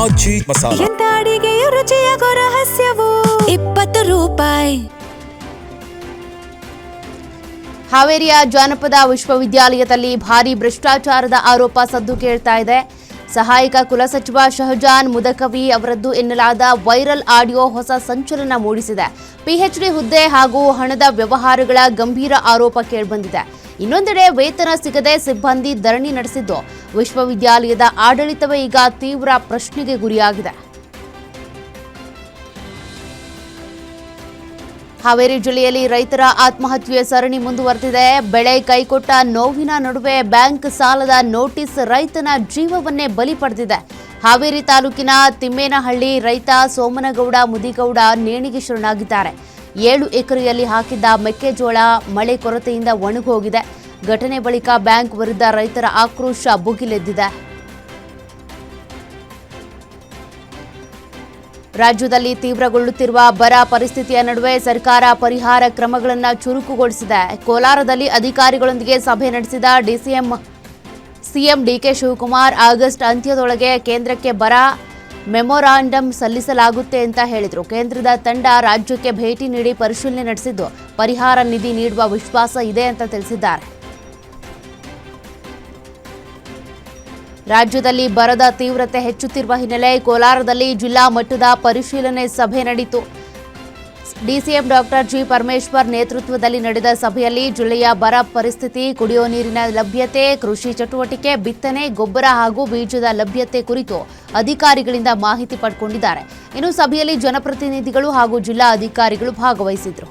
ಆಜಿ ಮಸಾಲ. ಎಂತ ಅಡಿಗೆಯ ರುಚಿಯಾಗೋ ರಹಸ್ಯವು 20 ರೂಪಾಯಿ. ಹಾವೇರಿಯ ಜಾನಪದ ವಿಶ್ವವಿದ್ಯಾಲಯದಲ್ಲಿ ಭಾರೀ ಭ್ರಷ್ಟಾಚಾರದ ಆರೋಪ ಸದ್ದು ಕೇಳ್ತಾ ಇದೆ. ಸಹಾಯಕ ಕುಲಸಚಿವ ಶಹಜಾನ್ ಮುದಕವಿ ಅವರದ್ದು ಎನ್ನಲಾದ ವೈರಲ್ ಆಡಿಯೋ ಹೊಸ ಸಂಚಲನ ಮೂಡಿಸಿದೆ. ಪಿಎಚ್ಡಿ ಹುದ್ದೆ ಹಾಗೂ ಹಣದ ವ್ಯವಹಾರಗಳ ಗಂಭೀರ ಆರೋಪ ಕೇಳಿಬಂದಿದೆ. ಇನ್ನೊಂದೆಡೆ ವೇತನ ಸಿಗದೆ ಸಿಬ್ಬಂದಿ ಧರಣಿ ನಡೆಸಿದ್ದು ವಿಶ್ವವಿದ್ಯಾಲಯದ ಆಡಳಿತವೇ ಈಗ ತೀವ್ರ ಪ್ರಶ್ನೆಗೆ ಗುರಿಯಾಗಿದೆ. ಹಾವೇರಿ ಜಿಲ್ಲೆಯಲ್ಲಿ ರೈತರ ಆತ್ಮಹತ್ಯೆ ಸರಣಿ ಮುಂದುವರೆದಿದೆ. ಬೆಳೆ ಕೈಕೊಟ್ಟ ನೋವಿನ ನಡುವೆ ಬ್ಯಾಂಕ್ ಸಾಲದ ನೋಟಿಸ್ ರೈತನ ಜೀವವನ್ನೇ ಬಲಿ ಪಡೆದಿದೆ. ಹಾವೇರಿ ತಾಲೂಕಿನ ತಿಮ್ಮೇನಹಳ್ಳಿ ರೈತ ಸೋಮನಗೌಡ ಮುದಿಗೌಡ ನೇಣಿಗೆ ಶರಣಾಗಿದ್ದಾರೆ. 7 ಎಕರೆಯಲ್ಲಿ ಹಾಕಿದ್ದ ಮೆಕ್ಕೆಜೋಳ ಮಳೆ ಕೊರತೆಯಿಂದ ಒಣಗೋಗಿದೆ. ಘಟನೆ ಬಳಿಕ ಬ್ಯಾಂಕ್ ವಿರುದ್ಧ ರೈತರ ಆಕ್ರೋಶ ಭುಗಿಲೆದ್ದಿದೆ. ರಾಜ್ಯದಲ್ಲಿ ತೀವ್ರಗೊಳ್ಳುತ್ತಿರುವ ಬರ ಪರಿಸ್ಥಿತಿಯ ನಡುವೆ ಸರ್ಕಾರ ಪರಿಹಾರ ಕ್ರಮಗಳನ್ನು ಚುರುಕುಗೊಳಿಸಿದೆ. ಕೋಲಾರದಲ್ಲಿ ಅಧಿಕಾರಿಗಳೊಂದಿಗೆ ಸಭೆ ನಡೆಸಿದ ಸಿಎಂ ಡಿಕೆ ಶಿವಕುಮಾರ್ ಆಗಸ್ಟ್ ಅಂತ್ಯದೊಳಗೆ ಕೇಂದ್ರಕ್ಕೆ ಬರ ಮೆಮೊರಾಂಡಂ ಸಲ್ಲಿಸಲಾಗುತ್ತೆ ಅಂತ ಹೇಳಿದರು. ಕೇಂದ್ರದ ತಂಡ ರಾಜ್ಯಕ್ಕೆ ಭೇಟಿ ನೀಡಿ ಪರಿಶೀಲನೆ ನಡೆಸಿದ್ದು ಪರಿಹಾರ ನಿಧಿ ನೀಡುವ ವಿಶ್ವಾಸ ಇದೆ ಅಂತ ತಿಳಿಸಿದ್ದಾರೆ. ರಾಜ್ಯದಲ್ಲಿ ಬರದ ತೀವ್ರತೆ ಹೆಚ್ಚುತ್ತಿರುವ ಹಿನ್ನೆಲೆ ಕೋಲಾರದಲ್ಲಿ ಜಿಲ್ಲಾ ಮಟ್ಟದ ಪರಿಶೀಲನೆ ಸಭೆ ನಡೆಯಿತು. ಡಿಸಿಎಂ ಡಾಕ್ಟರ್ ಜಿ ಪರಮೇಶ್ವರ್ ನೇತೃತ್ವದಲ್ಲಿ ನಡೆದ ಸಭೆಯಲ್ಲಿ ಜಿಲ್ಲೆಯ ಬರ ಪರಿಸ್ಥಿತಿ, ಕುಡಿಯುವ ನೀರಿನ ಲಭ್ಯತೆ, ಕೃಷಿ ಚಟುವಟಿಕೆ, ಬಿತ್ತನೆ, ಗೊಬ್ಬರ ಹಾಗೂ ಬೀಜದ ಲಭ್ಯತೆ ಕುರಿತು ಅಧಿಕಾರಿಗಳಿಂದ ಮಾಹಿತಿ ಪಡೆದುಕೊಂಡಿದ್ದಾರೆ. ಇನ್ನು ಸಭೆಯಲ್ಲಿ ಜನಪ್ರತಿನಿಧಿಗಳು ಹಾಗೂ ಜಿಲ್ಲಾ ಅಧಿಕಾರಿಗಳು ಭಾಗವಹಿಸಿದರು.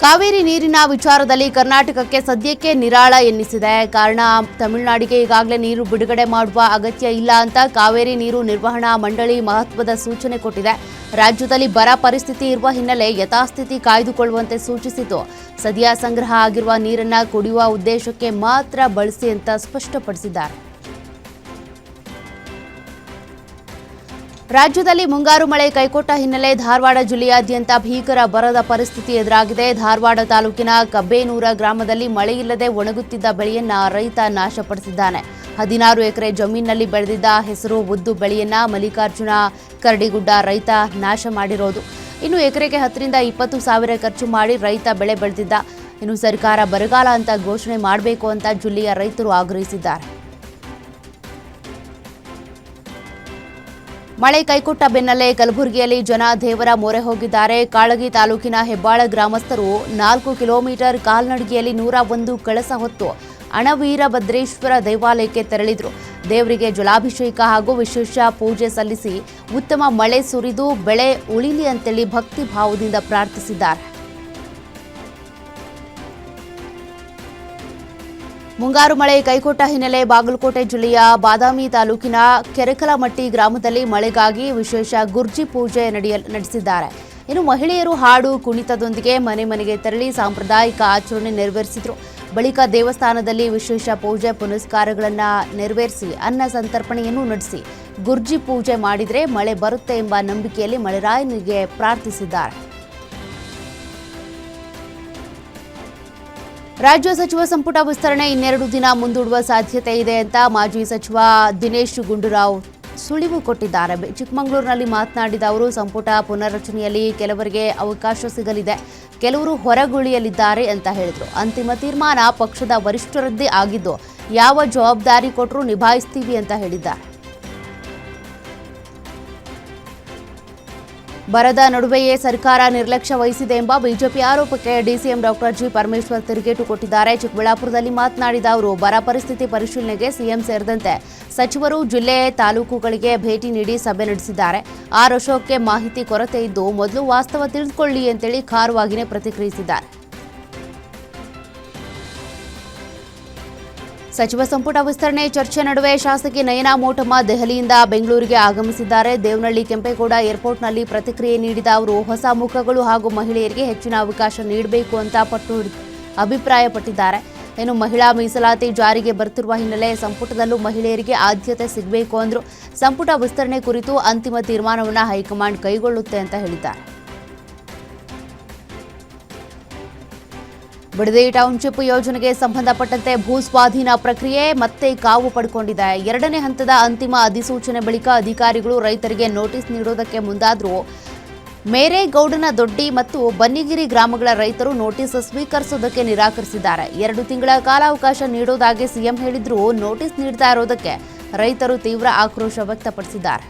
ಕಾವೇರಿ ನೀರಿನ ವಿಚಾರದಲ್ಲಿ ಕರ್ನಾಟಕಕ್ಕೆ ಸದ್ಯಕ್ಕೆ ನಿರಾಳ ಎನ್ನಿಸಿದೆ. ಕಾರಣ ತಮಿಳುನಾಡಿಗೆ ಈಗಾಗಲೇ ನೀರು ಬಿಡುಗಡೆ ಮಾಡುವ ಅಗತ್ಯ ಇಲ್ಲ ಅಂತ ಕಾವೇರಿ ನೀರು ನಿರ್ವಹಣಾ ಮಂಡಳಿ ಮಹತ್ವದ ಸೂಚನೆ ಕೊಟ್ಟಿದೆ. ರಾಜ್ಯದಲ್ಲಿ ಬರ ಪರಿಸ್ಥಿತಿ ಇರುವ ಹಿನ್ನೆಲೆ ಯಥಾಸ್ಥಿತಿ ಕಾಯ್ದುಕೊಳ್ಳುವಂತೆ ಸೂಚಿಸಿದ್ದು ಸದ್ಯ ಸಂಗ್ರಹ ಆಗಿರುವ ನೀರನ್ನು ಕುಡಿಯುವ ಉದ್ದೇಶಕ್ಕೆ ಮಾತ್ರ ಬಳಸಿ ಅಂತ ಸ್ಪಷ್ಟಪಡಿಸಿದ್ದಾರೆ. ರಾಜ್ಯದಲ್ಲಿ ಮುಂಗಾರು ಮಳೆ ಕೈಕೊಟ್ಟ ಹಿನ್ನೆಲೆ ಧಾರವಾಡ ಜಿಲ್ಲೆಯಾದ್ಯಂತ ಭೀಕರ ಬರದ ಪರಿಸ್ಥಿತಿ ಎದುರಾಗಿದೆ. ಧಾರವಾಡ ತಾಲೂಕಿನ ಕಬ್ಬೇನೂರ ಗ್ರಾಮದಲ್ಲಿ ಮಳೆಯಿಲ್ಲದೆ ಒಣಗುತ್ತಿದ್ದ ಬೆಳೆಯನ್ನ ರೈತ ನಾಶಪಡಿಸಿದ್ದಾನೆ. 16 ಎಕರೆ ಜಮೀನಿನಲ್ಲಿ ಬೆಳೆದಿದ್ದ ಹೆಸರು, ಉದ್ದು ಬೆಳೆಯನ್ನ ಮಲ್ಲಿಕಾರ್ಜುನ ಕರಡಿಗುಡ್ಡ ರೈತ ನಾಶ ಮಾಡಿರೋದು. ಇನ್ನು ಎಕರೆಗೆ 10 ರಿಂದ 20 ಸಾವಿರ ಖರ್ಚು ಮಾಡಿ ರೈತ ಬೆಳೆ ಬೆಳೆದಿದ್ದ. ಇನ್ನು ಸರ್ಕಾರ ಬರಗಾಲ ಅಂತ ಘೋಷಣೆ ಮಾಡಬೇಕು ಅಂತ ಜಿಲ್ಲೆಯ ರೈತರು ಆಗ್ರಹಿಸಿದ್ದಾರೆ. ಮಳೆ ಕೈಕೊಟ್ಟ ಬೆನ್ನಲ್ಲೇ ಕಲಬುರಗಿಯಲ್ಲಿ ಜನ ದೇವರ ಮೊರೆ ಹೋಗಿದ್ದಾರೆ. ಕಾಳಗಿ ತಾಲೂಕಿನ ಹೆಬ್ಬಾಳ ಗ್ರಾಮಸ್ಥರು 4 ಕಿಲೋಮೀಟರ್ ಕಾಲ್ನಡಿಗೆಯಲ್ಲಿ 101 ಕಳಸ ಹೊತ್ತು ಅಣವೀರಭದ್ರೇಶ್ವರ ದೇವಾಲಯಕ್ಕೆ ತೆರಳಿದ್ರು. ದೇವರಿಗೆ ಜಲಾಭಿಷೇಕ ಹಾಗೂ ವಿಶೇಷ ಪೂಜೆ ಸಲ್ಲಿಸಿ ಉತ್ತಮ ಮಳೆ ಸುರಿದು ಬೆಳೆ ಉಳಿಲಿ ಅಂತೇಳಿ ಭಕ್ತಿ ಭಾವದಿಂದ ಪ್ರಾರ್ಥಿಸಿದ್ದಾರೆ. ಮುಂಗಾರು ಮಳೆ ಕೈಕೊಟ್ಟ ಹಿನ್ನೆಲೆ ಬಾಗಲಕೋಟೆ ಜಿಲ್ಲೆಯ ಬಾದಾಮಿ ತಾಲೂಕಿನ ಕೆರೆಕಲಮಟ್ಟಿ ಗ್ರಾಮದಲ್ಲಿ ಮಳೆಗಾಗಿ ವಿಶೇಷ ಗುರ್ಜಿ ಪೂಜೆ ನಡೆಸಿದ್ದಾರೆ. ಇನ್ನು ಮಹಿಳೆಯರು ಹಾಡು ಕುಣಿತದೊಂದಿಗೆ ಮನೆ ಮನೆಗೆ ತೆರಳಿ ಸಾಂಪ್ರದಾಯಿಕ ಆಚರಣೆ ನೆರವೇರಿಸಿದರು. ಬಳಿಕ ದೇವಸ್ಥಾನದಲ್ಲಿ ವಿಶೇಷ ಪೂಜೆ ಪುನಸ್ಕಾರಗಳನ್ನು ನೆರವೇರಿಸಿ ಅನ್ನ ಸಂತರ್ಪಣೆಯನ್ನು ನಡೆಸಿ ಗುರ್ಜಿ ಪೂಜೆ ಮಾಡಿದರೆ ಮಳೆ ಬರುತ್ತೆ ಎಂಬ ನಂಬಿಕೆಯಲ್ಲಿ ಮಳೆರಾಯನಿಗೆ ಪ್ರಾರ್ಥಿಸಿದ್ದಾರೆ. ರಾಜ್ಯ ಸಚಿವ ಸಂಪುಟ ವಿಸ್ತರಣೆ 2 ದಿನ ಮುಂದೂಡುವ ಸಾಧ್ಯತೆ ಇದೆ ಅಂತ ಮಾಜಿ ಸಚಿವ ದಿನೇಶ್ ಗುಂಡೂರಾವ್ ಸುಳಿವು ಕೊಟ್ಟಿದ್ದಾರೆ. ಚಿಕ್ಕಮಗಳೂರಿನಲ್ಲಿ ಮಾತನಾಡಿದ ಅವರು, ಸಂಪುಟ ಪುನರ್ರಚನೆಯಲ್ಲಿ ಕೆಲವರಿಗೆ ಅವಕಾಶ ಸಿಗಲಿದೆ, ಕೆಲವರು ಹೊರಗುಳಿಯಲಿದ್ದಾರೆ ಅಂತ ಹೇಳಿದರು. ಅಂತಿಮ ತೀರ್ಮಾನ ಪಕ್ಷದ ವರಿಷ್ಠರದ್ದೇ ಆಗಿದ್ದು ಯಾವ ಜವಾಬ್ದಾರಿ ಕೊಟ್ಟರೂ ನಿಭಾಯಿಸ್ತೀವಿ ಅಂತ ಹೇಳಿದ್ದಾರೆ. ಬರದ ನಡುವೆಯೇ ಸರ್ಕಾರ ನಿರ್ಲಕ್ಷ್ಯ ವಹಿಸಿದೆ ಎಂಬ ಬಿಜೆಪಿ ಆರೋಪಕ್ಕೆ ಡಿಸಿಎಂ ಡಾಕ್ಟರ್ ಜಿ ಪರಮೇಶ್ವರ್ ತಿರುಗೇಟು ಕೊಟ್ಟಿದ್ದಾರೆ. ಚಿಕ್ಕಬಳ್ಳಾಪುರದಲ್ಲಿ ಮಾತನಾಡಿದ ಅವರು, ಬರ ಪರಿಸ್ಥಿತಿ ಪರಿಶೀಲನೆಗೆ ಸಿಎಂ ಸೇರಿದಂತೆ ಸಚಿವರು ಜಿಲ್ಲೆ ತಾಲೂಕುಗಳಿಗೆ ಭೇಟಿ ನೀಡಿ ಸಭೆ ನಡೆಸಿದ್ದಾರೆ. ಆರ್ ಅಶೋಕ್ಗೆ ಮಾಹಿತಿ ಕೊರತೆ ಇದ್ದು ಮೊದಲು ವಾಸ್ತವ ತಿಳಿದುಕೊಳ್ಳಿ ಅಂತೇಳಿ ಖಾರವಾಗಿಯೇ ಪ್ರತಿಕ್ರಿಯಿಸಿದ್ದಾರೆ. ಸಚಿವ ಸಂಪುಟ ವಿಸ್ತರಣೆ ಚರ್ಚೆ ನಡುವೆ ಶಾಸಕಿ ನಯನಾ ಮೋಟಮ್ಮ ದೆಹಲಿಯಿಂದ ಬೆಂಗಳೂರಿಗೆ ಆಗಮಿಸಿದ್ದಾರೆ. ದೇವನಹಳ್ಳಿ ಕೆಂಪೇಗೌಡ ಏರ್ಪೋರ್ಟ್ನಲ್ಲಿ ಪ್ರತಿಕ್ರಿಯೆ ನೀಡಿದ ಅವರು, ಹೊಸ ಮುಖಗಳು ಹಾಗೂ ಮಹಿಳೆಯರಿಗೆ ಹೆಚ್ಚಿನ ಅವಕಾಶ ನೀಡಬೇಕು ಅಂತ ಅಭಿಪ್ರಾಯಪಟ್ಟಿದ್ದಾರೆ. ಇನ್ನು ಮಹಿಳಾ ಮೀಸಲಾತಿ ಜಾರಿಗೆ ಬರ್ತಿರುವ ಹಿನ್ನೆಲೆ ಸಂಪುಟದಲ್ಲೂ ಮಹಿಳೆಯರಿಗೆ ಆದ್ಯತೆ ಸಿಗಬೇಕು ಅಂದರು. ಸಂಪುಟ ವಿಸ್ತರಣೆ ಕುರಿತು ಅಂತಿಮ ತೀರ್ಮಾನವನ್ನು ಹೈಕಮಾಂಡ್ ಕೈಗೊಳ್ಳುತ್ತೆ ಅಂತ ಹೇಳಿದ್ದಾರೆ. ಬಿಡದಿ ಟೌನ್ಶಿಪ್ ಯೋಜನೆಗೆ ಸಂಬಂಧಪಟ್ಟಂತೆ ಭೂಸ್ವಾಧೀನ ಪ್ರಕ್ರಿಯೆ ಮತ್ತೆ ಕಾವು ಪಡ್ಕೊಂಡಿದೆ. 2ನೇ ಹಂತದ ಅಂತಿಮ ಅಧಿಸೂಚನೆ ಬಳಿಕ ಅಧಿಕಾರಿಗಳು ರೈತರಿಗೆ ನೋಟಿಸ್ ನೀಡುವುದಕ್ಕೆ ಮುಂದಾದರೂ ಮೇರೇಗೌಡನ ದೊಡ್ಡಿ ಮತ್ತು ಬನ್ನಿಗಿರಿ ಗ್ರಾಮಗಳ ರೈತರು ನೋಟಿಸ್ ಸ್ವೀಕರಿಸುವುದಕ್ಕೆ ನಿರಾಕರಿಸಿದ್ದಾರೆ. 2 ತಿಂಗಳ ಕಾಲಾವಕಾಶ ನೀಡುವುದಾಗಿ ಸಿಎಂ ಹೇಳಿದ್ರೂ ನೋಟಿಸ್ ನೀಡ್ತಾ ಇರೋದಕ್ಕೆ ರೈತರು ತೀವ್ರ ಆಕ್ರೋಶ ವ್ಯಕ್ತಪಡಿಸಿದ್ದಾರೆ.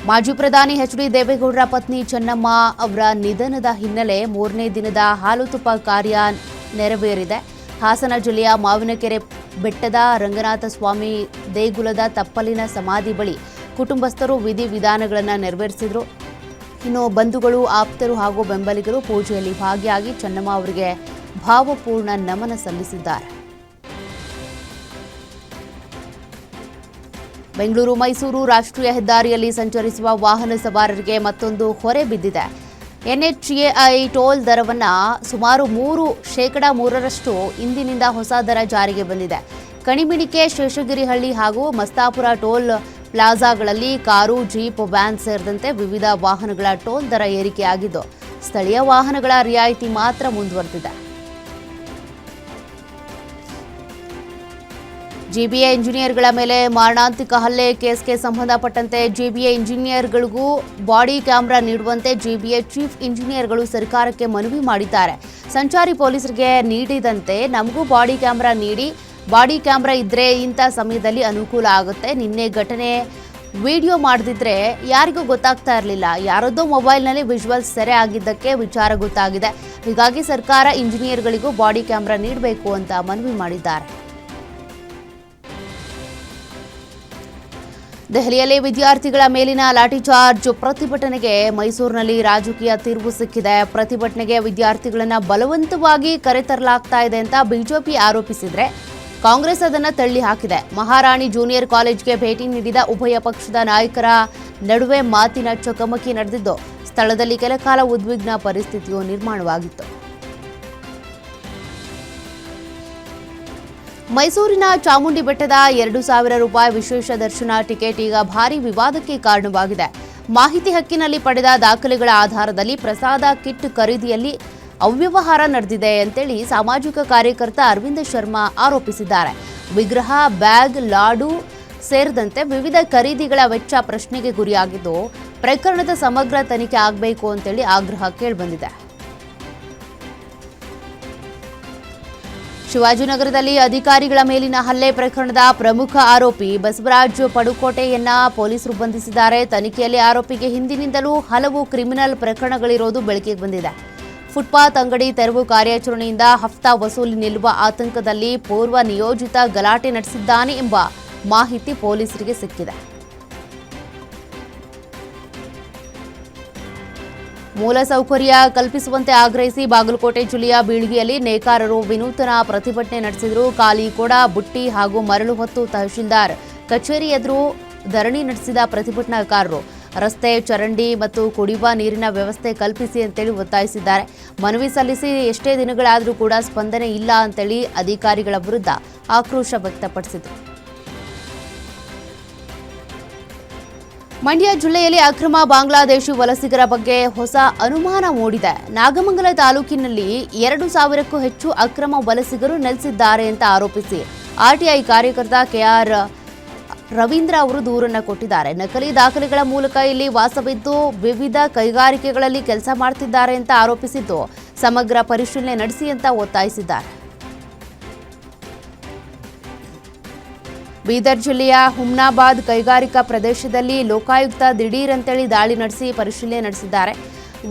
ಮಾಜಿ ಪ್ರಧಾನಿ ಎಚ್.ಡಿ. ದೇವೇಗೌಡರ ಪತ್ನಿ ಚೆನ್ನಮ್ಮ ಅವರ ನಿಧನದ ಹಿನ್ನೆಲೆ 3ನೇ ದಿನದ ಹಾಲು ತುಪ್ಪ ಕಾರ್ಯ ನೆರವೇರಿದೆ. ಹಾಸನ ಜಿಲ್ಲೆಯ ಮಾವಿನಕೆರೆ ಬೆಟ್ಟದ ರಂಗನಾಥ ಸ್ವಾಮಿ ದೇಗುಲದ ತಪ್ಪಲಿನ ಸಮಾಧಿ ಬಳಿ ಕುಟುಂಬಸ್ಥರು ವಿಧಿವಿಧಾನಗಳನ್ನು ನೆರವೇರಿಸಿದರು. ಇನ್ನು ಬಂಧುಗಳು, ಆಪ್ತರು ಹಾಗೂ ಬೆಂಬಲಿಗರು ಪೂಜೆಯಲ್ಲಿ ಭಾಗಿಯಾಗಿ ಚೆನ್ನಮ್ಮ ಅವರಿಗೆ ಭಾವಪೂರ್ಣ ನಮನ ಸಲ್ಲಿಸಿದ್ದಾರೆ. ಬೆಂಗಳೂರು ಮೈಸೂರು ರಾಷ್ಟ್ರೀಯ ಹೆದ್ದಾರಿಯಲ್ಲಿ ಸಂಚರಿಸುವ ವಾಹನ ಸವಾರರಿಗೆ ಮತ್ತೊಂದು ಹೊರೆ ಬಿದ್ದಿದೆ. NHAI ಟೋಲ್ ದರವನ್ನು ಸುಮಾರು 3% ಇಂದಿನಿಂದ ಹೊಸ ದರ ಜಾರಿಗೆ ಬಂದಿದೆ. ಕಣಿಮಿಣಿಕೆ, ಶೇಷಗಿರಿಹಳ್ಳಿ ಹಾಗೂ ಮಸ್ತಾಪುರ ಟೋಲ್ ಪ್ಲಾಜಾಗಳಲ್ಲಿ ಕಾರು, ಜೀಪ್, ವ್ಯಾನ್ ಸೇರಿದಂತೆ ವಿವಿಧ ವಾಹನಗಳ ಟೋಲ್ ದರ ಏರಿಕೆಯಾಗಿದ್ದು, ಸ್ಥಳೀಯ ವಾಹನಗಳ ರಿಯಾಯಿತಿ ಮಾತ್ರ ಮುಂದುವರೆದಿದೆ. ಜಿಬಿಎ ಇಂಜಿನಿಯರ್ಗಳ ಮೇಲೆ ಮಾರಣಾಂತಿಕ ಹಲ್ಲೆ ಕೇಸ್ಗೆ ಸಂಬಂಧಪಟ್ಟಂತೆ ಜಿಬಿಎ ಇಂಜಿನಿಯರ್ಗಳಿಗೂ ಬಾಡಿ ಕ್ಯಾಮೆರಾ ನೀಡುವಂತೆ ಜಿಬಿಎ ಚೀಫ್ ಇಂಜಿನಿಯರ್ಗಳು ಸರ್ಕಾರಕ್ಕೆ ಮನವಿ ಮಾಡಿದ್ದಾರೆ. ಸಂಚಾರಿ ಪೊಲೀಸರಿಗೆ ನೀಡಿದಂತೆ ನಮಗೂ ಬಾಡಿ ಕ್ಯಾಮೆರಾ ನೀಡಿ, ಬಾಡಿ ಕ್ಯಾಮೆರಾ ಇದ್ರೆ ಇಂಥ ಸಮಯದಲ್ಲಿ ಅನುಕೂಲ ಆಗುತ್ತೆ. ನಿನ್ನೆ ಘಟನೆ ವಿಡಿಯೋ ಮಾಡದಿದ್ರೆ ಯಾರಿಗೂ ಗೊತ್ತಾಗ್ತಾ ಇರಲಿಲ್ಲ. ಯಾರದ್ದೋ ಮೊಬೈಲ್ನಲ್ಲಿ ವಿಜುವಲ್ಸ್ ಸೆರೆ ಆಗಿದ್ದಕ್ಕೆ ವಿಚಾರ ಗೊತ್ತಾಗಿದೆ. ಹೀಗಾಗಿ ಸರ್ಕಾರ ಇಂಜಿನಿಯರ್ಗಳಿಗೂ ಬಾಡಿ ಕ್ಯಾಮೆರಾ ನೀಡಬೇಕು ಅಂತ ಮನವಿ ಮಾಡಿದ್ದಾರೆ. ದೆಹಲಿಯಲ್ಲಿ ವಿದ್ಯಾರ್ಥಿಗಳ ಮೇಲಿನ ಲಾಠಿಚಾರ್ಜ್ ಪ್ರತಿಭಟನೆಗೆ ಮೈಸೂರಿನಲ್ಲಿ ರಾಜಕೀಯ ತಿರುವು ಸಿಕ್ಕಿದೆ. ಪ್ರತಿಭಟನೆಗೆ ವಿದ್ಯಾರ್ಥಿಗಳನ್ನು ಬಲವಂತವಾಗಿ ಕರೆತರಲಾಗ್ತಾ ಇದೆ ಅಂತ ಬಿಜೆಪಿ ಆರೋಪಿಸಿದ್ರೆ ಕಾಂಗ್ರೆಸ್ ಅದನ್ನು ತಳ್ಳಿ ಹಾಕಿದೆ. ಮಹಾರಾಣಿ ಜೂನಿಯರ್ ಕಾಲೇಜ್ಗೆ ಭೇಟಿ ನೀಡಿದ ಉಭಯ ಪಕ್ಷದ ನಾಯಕರ ನಡುವೆ ಮಾತಿನ ಚಕಮಕಿ ನಡೆದಿದ್ದು, ಸ್ಥಳದಲ್ಲಿ ಕೆಲಕಾಲ ಉದ್ವಿಗ್ನ ಪರಿಸ್ಥಿತಿಯು ನಿರ್ಮಾಣವಾಗಿತ್ತು. ಮೈಸೂರಿನ ಚಾಮುಂಡಿ ಬೆಟ್ಟದ 2,000 ರೂಪಾಯಿ ವಿಶೇಷ ದರ್ಶನ ಟಿಕೆಟ್ ಈಗ ಭಾರೀ ವಿವಾದಕ್ಕೆ ಕಾರಣವಾಗಿದೆ. ಮಾಹಿತಿ ಹಕ್ಕಿನಲ್ಲಿ ಪಡೆದ ದಾಖಲೆಗಳ ಆಧಾರದಲ್ಲಿ ಪ್ರಸಾದ ಕಿಟ್ ಖರೀದಿಯಲ್ಲಿ ಅವ್ಯವಹಾರ ನಡೆದಿದೆ ಅಂತೇಳಿ ಸಾಮಾಜಿಕ ಕಾರ್ಯಕರ್ತ ಅರವಿಂದ ಶರ್ಮಾ ಆರೋಪಿಸಿದ್ದಾರೆ. ವಿಗ್ರಹ, ಬ್ಯಾಗ್, ಲಾಡು ಸೇರಿದಂತೆ ವಿವಿಧ ಖರೀದಿಗಳ ವೆಚ್ಚ ಪ್ರಶ್ನೆಗೆ ಗುರಿಯಾಗಿದ್ದು, ಪ್ರಕರಣದ ಸಮಗ್ರ ತನಿಖೆ ಆಗಬೇಕು ಅಂತೇಳಿ ಆಗ್ರಹ ಕೇಳಿಬಂದಿದೆ. ಶಿವಾಜಿನಗರದಲ್ಲಿ ಅಧಿಕಾರಿಗಳ ಮೇಲಿನ ಹಲ್ಲೆ ಪ್ರಕರಣದ ಪ್ರಮುಖ ಆರೋಪಿ ಬಸವರಾಜ್ ಪಡುಕೋಟೆಯನ್ನ ಪೊಲೀಸರು ಬಂಧಿಸಿದ್ದಾರೆ. ತನಿಖೆಯಲ್ಲಿ ಆರೋಪಿಗೆ ಹಿಂದಿನಿಂದಲೂ ಹಲವು ಕ್ರಿಮಿನಲ್ ಪ್ರಕರಣಗಳಿರೋದು ಬೆಳಕಿಗೆ ಬಂದಿದೆ. ಫುಟ್ಪಾತ್ ಅಂಗಡಿ ತೆರವು ಕಾರ್ಯಾಚರಣೆಯಿಂದ ಹಫ್ತಾ ವಸೂಲಿ ನಿಲ್ಲುವ ಆತಂಕದಲ್ಲಿ ಪೂರ್ವ ನಿಯೋಜಿತ ಗಲಾಟೆ ನಡೆಸಿದ್ದಾನೆ ಎಂಬ ಮಾಹಿತಿ ಪೊಲೀಸರಿಗೆ ಸಿಕ್ಕಿದೆ. ಮೂಲಸೌಕರ್ಯ ಕಲ್ಪಿಸುವಂತೆ ಆಗ್ರಹಿಸಿ ಬಾಗಲಕೋಟೆ ಜಿಲ್ಲೆಯ ಬೀಳ್ಗಿಯಲ್ಲಿ ನೇಕಾರರು ವಿನೂತನ ಪ್ರತಿಭಟನೆ ನಡೆಸಿದರು. ಖಾಲಿ ಕೊಡ, ಬುಟ್ಟಿ ಹಾಗೂ ಮರಳು ಹೊತ್ತು ತಹಶೀಲ್ದಾರ್ ಕಚೇರಿ ಎದುರು ಧರಣಿ ನಡೆಸಿದ ಪ್ರತಿಭಟನಾಕಾರರು ರಸ್ತೆ, ಚರಂಡಿ ಮತ್ತು ಕುಡಿಯುವ ನೀರಿನ ವ್ಯವಸ್ಥೆ ಕಲ್ಪಿಸಿ ಅಂತೇಳಿ ಒತ್ತಾಯಿಸಿದ್ದಾರೆ. ಮನವಿ ಸಲ್ಲಿಸಿ ಎಷ್ಟೇ ದಿನಗಳಾದರೂ ಕೂಡ ಸ್ಪಂದನೆ ಇಲ್ಲ ಅಂತೇಳಿ ಅಧಿಕಾರಿಗಳ ವಿರುದ್ಧ ಆಕ್ರೋಶ ವ್ಯಕ್ತಪಡಿಸಿದರು. ಮಂಡ್ಯ ಜಿಲ್ಲೆಯಲ್ಲಿ ಅಕ್ರಮ ಬಾಂಗ್ಲಾದೇಶಿ ವಲಸಿಗರ ಬಗ್ಗೆ ಹೊಸ ಅನುಮಾನ ಮೂಡಿದೆ. ನಾಗಮಂಗಲ ತಾಲೂಕಿನಲ್ಲಿ 2,000ಕ್ಕೂ ಹೆಚ್ಚು ಅಕ್ರಮ ವಲಸಿಗರು ನೆಲೆಸಿದ್ದಾರೆ ಅಂತ ಆರೋಪಿಸಿ ಆರ್ಟಿಐ ಕಾರ್ಯಕರ್ತ ಕೆಆರ್ ರವೀಂದ್ರ ಅವರು ದೂರನ್ನು ಕೊಟ್ಟಿದ್ದಾರೆ. ನಕಲಿ ದಾಖಲೆಗಳ ಮೂಲಕ ಇಲ್ಲಿ ವಾಸವಿದ್ದು ವಿವಿಧ ಕೈಗಾರಿಕೆಗಳಲ್ಲಿ ಕೆಲಸ ಮಾಡ್ತಿದ್ದಾರೆ ಅಂತ ಆರೋಪಿಸಿದ್ದು, ಸಮಗ್ರ ಪರಿಶೀಲನೆ ನಡೆಸಿ ಅಂತ ಒತ್ತಾಯಿಸಿದ್ದಾರೆ. ಬೀದರ್ ಜಿಲ್ಲೆಯ ಹುಮ್ನಾಬಾದ್ ಕೈಗಾರಿಕಾ ಪ್ರದೇಶದಲ್ಲಿ ಲೋಕಾಯುಕ್ತ ದಿಢೀರ್ ಅಂತೇಳಿ ದಾಳಿ ನಡೆಸಿ ಪರಿಶೀಲನೆ ನಡೆಸಿದ್ದಾರೆ.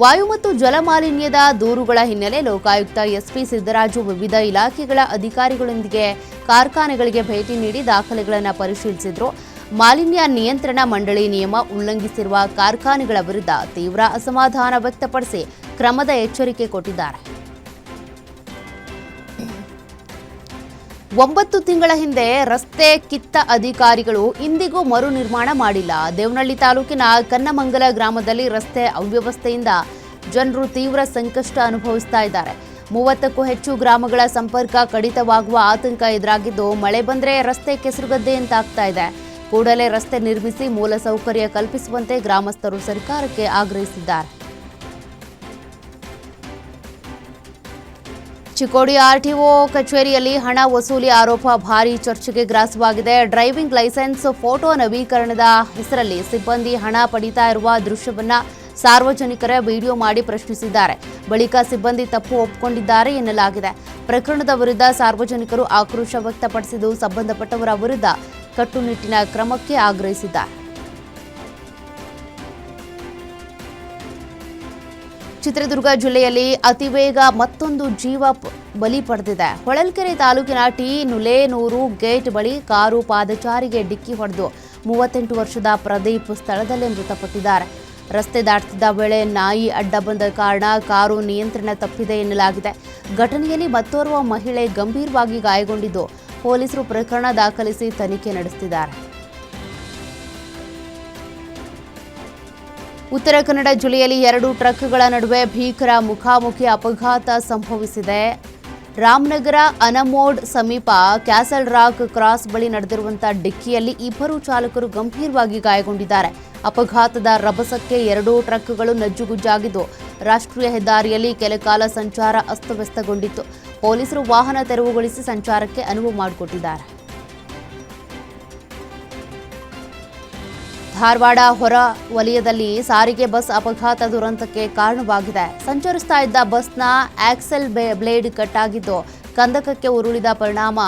ವಾಯು ಮತ್ತು ಜಲ ಮಾಲಿನ್ಯದ ದೂರುಗಳ ಹಿನ್ನೆಲೆ ಲೋಕಾಯುಕ್ತ ಎಸ್ಪಿ ಸಿದ್ದರಾಜು ವಿವಿಧ ಇಲಾಖೆಗಳ ಅಧಿಕಾರಿಗಳೊಂದಿಗೆ ಕಾರ್ಖಾನೆಗಳಿಗೆ ಭೇಟಿ ನೀಡಿ ದಾಖಲೆಗಳನ್ನು ಪರಿಶೀಲಿಸಿದರು. ಮಾಲಿನ್ಯ ನಿಯಂತ್ರಣ ಮಂಡಳಿ ನಿಯಮ ಉಲ್ಲಂಘಿಸಿರುವ ಕಾರ್ಖಾನೆಗಳ ವಿರುದ್ಧ ತೀವ್ರ ಅಸಮಾಧಾನ ವ್ಯಕ್ತಪಡಿಸಿ ಕ್ರಮದ ಎಚ್ಚರಿಕೆ ಕೊಟ್ಟಿದ್ದಾರೆ. 9 ತಿಂಗಳ ಹಿಂದೆ ರಸ್ತೆ ಕಿತ್ತ ಅಧಿಕಾರಿಗಳು ಇಂದಿಗೂ ಮರು ನಿರ್ಮಾಣ ಮಾಡಿಲ್ಲ. ದೇವನಹಳ್ಳಿ ತಾಲೂಕಿನ ಕನ್ನಮಂಗಲ ಗ್ರಾಮದಲ್ಲಿ ರಸ್ತೆ ಅವ್ಯವಸ್ಥೆಯಿಂದ ಜನರು ತೀವ್ರ ಸಂಕಷ್ಟ ಅನುಭವಿಸ್ತಾ ಇದ್ದಾರೆ. 30ಕ್ಕೂ ಹೆಚ್ಚು ಗ್ರಾಮಗಳ ಸಂಪರ್ಕ ಕಡಿತವಾಗುವ ಆತಂಕ ಎದುರಾಗಿದ್ದು, ಮಳೆ ಬಂದರೆ ರಸ್ತೆ ಕೆಸರುಗದ್ದೆಯಂತಾಗ್ತಾ ಇದೆ. ಕೂಡಲೇ ರಸ್ತೆ ನಿರ್ಮಿಸಿ ಮೂಲಸೌಕರ್ಯ ಕಲ್ಪಿಸುವಂತೆ ಗ್ರಾಮಸ್ಥರು ಸರ್ಕಾರಕ್ಕೆ ಆಗ್ರಹಿಸಿದ್ದಾರೆ. ಚಿಕ್ಕೋಡಿ ಆರ್ಟಿಒ ಕಚೇರಿಯಲ್ಲಿ ಹಣ ವಸೂಲಿ ಆರೋಪ ಭಾರೀ ಚರ್ಚೆಗೆ ಗ್ರಾಸವಾಗಿದೆ. ಡ್ರೈವಿಂಗ್ ಲೈಸೆನ್ಸ್ ಫೋಟೋ ನವೀಕರಣದ ಹೆಸರಲ್ಲಿ ಸಿಬ್ಬಂದಿ ಹಣ ಪಡೀತಾ ಇರುವ ದೃಶ್ಯವನ್ನ ಸಾರ್ವಜನಿಕರೇ ವಿಡಿಯೋ ಮಾಡಿ ಪ್ರಶ್ನಿಸಿದ್ದಾರೆ. ಬಳಿಕ ಸಿಬ್ಬಂದಿ ತಪ್ಪು ಒಪ್ಪಿಕೊಂಡಿದ್ದಾರೆ ಎನ್ನಲಾಗಿದೆ. ಪ್ರಕರಣದ ವಿರುದ್ಧ ಸಾರ್ವಜನಿಕರು ಆಕ್ರೋಶ ವ್ಯಕ್ತಪಡಿಸಿದ್ದು ಸಂಬಂಧಪಟ್ಟವರ ವಿರುದ್ಧ ಕಟ್ಟುನಿಟ್ಟಿನ ಕ್ರಮಕ್ಕೆ ಆಗ್ರಹಿಸಿದ್ದಾರೆ. ಚಿತ್ರದುರ್ಗ ಜಿಲ್ಲೆಯಲ್ಲಿ ಅತಿವೇಗ ಮತ್ತೊಂದು ಜೀವ ಬಲಿ ಪಡೆದಿದೆ. ಹೊಳಲ್ಕೆರೆ ತಾಲೂಕಿನ ಟಿ ನುಲೇನೂರು ಗೇಟ್ ಬಳಿ ಕಾರು ಪಾದಚಾರಿಗೆ ಡಿಕ್ಕಿ ಹೊಡೆದು 38 ವರ್ಷದ ಪ್ರದೀಪ್ ಸ್ಥಳದಲ್ಲೇ ಮೃತಪಟ್ಟಿದ್ದಾರೆ. ರಸ್ತೆ ದಾಟುತ್ತಿದ್ದ ವೇಳೆ ನಾಯಿ ಅಡ್ಡ ಬಂದ ಕಾರಣ ಕಾರು ನಿಯಂತ್ರಣ ತಪ್ಪಿದೆ ಎನ್ನಲಾಗಿದೆ. ಘಟನೆಯಲ್ಲಿ ಮತ್ತೋರ್ವ ಮಹಿಳೆ ಗಂಭೀರವಾಗಿ ಗಾಯಗೊಂಡಿದ್ದು ಪೊಲೀಸರು ಪ್ರಕರಣ ದಾಖಲಿಸಿ ತನಿಖೆ ನಡೆಸುತ್ತಿದ್ದಾರೆ. ಉತ್ತರ ಕನ್ನಡ ಜಿಲ್ಲೆಯಲ್ಲಿ 2 ಟ್ರಕ್ಗಳ ನಡುವೆ ಭೀಕರ ಮುಖಾಮುಖಿ ಅಪಘಾತ ಸಂಭವಿಸಿದೆ. ರಾಮನಗರ ಅನಮೋಡ್ ಸಮೀಪ ಕ್ಯಾಸಲ್ ರಾಕ್ ಕ್ರಾಸ್ ಬಳಿ ನಡೆದಿರುವಂತಹ ಡಿಕ್ಕಿಯಲ್ಲಿ 2 ಚಾಲಕರು ಗಂಭೀರವಾಗಿ ಗಾಯಗೊಂಡಿದ್ದಾರೆ. ಅಪಘಾತದ ರಭಸಕ್ಕೆ 2 ಟ್ರಕ್ಗಳು ನಜ್ಜುಗುಜ್ಜಾಗಿದ್ದು ರಾಷ್ಟ್ರೀಯ ಹೆದ್ದಾರಿಯಲ್ಲಿ ಕೆಲಕಾಲ ಸಂಚಾರ ಅಸ್ತವ್ಯಸ್ತಗೊಂಡಿತ್ತು. ಪೊಲೀಸರು ವಾಹನ ತೆರವುಗೊಳಿಸಿ ಸಂಚಾರಕ್ಕೆ ಅನುವು ಮಾಡಿಕೊಟ್ಟಿದ್ದಾರೆ. ಧಾರವಾಡ ಹೊರ ವಲಯದಲ್ಲಿ ಸಾರಿಗೆ ಬಸ್ ಅಪಘಾತ ದುರಂತಕ್ಕೆ ಕಾರಣವಾಗಿದೆ. ಸಂಚರಿಸ್ತಾ ಇದ್ದ ಬಸ್ನ ಆಕ್ಸೆಲ್ ಬ್ಲೇಡ್ ಕಟ್ ಆಗಿದ್ದು ಕಂದಕಕ್ಕೆ ಉರುಳಿದ ಪರಿಣಾಮ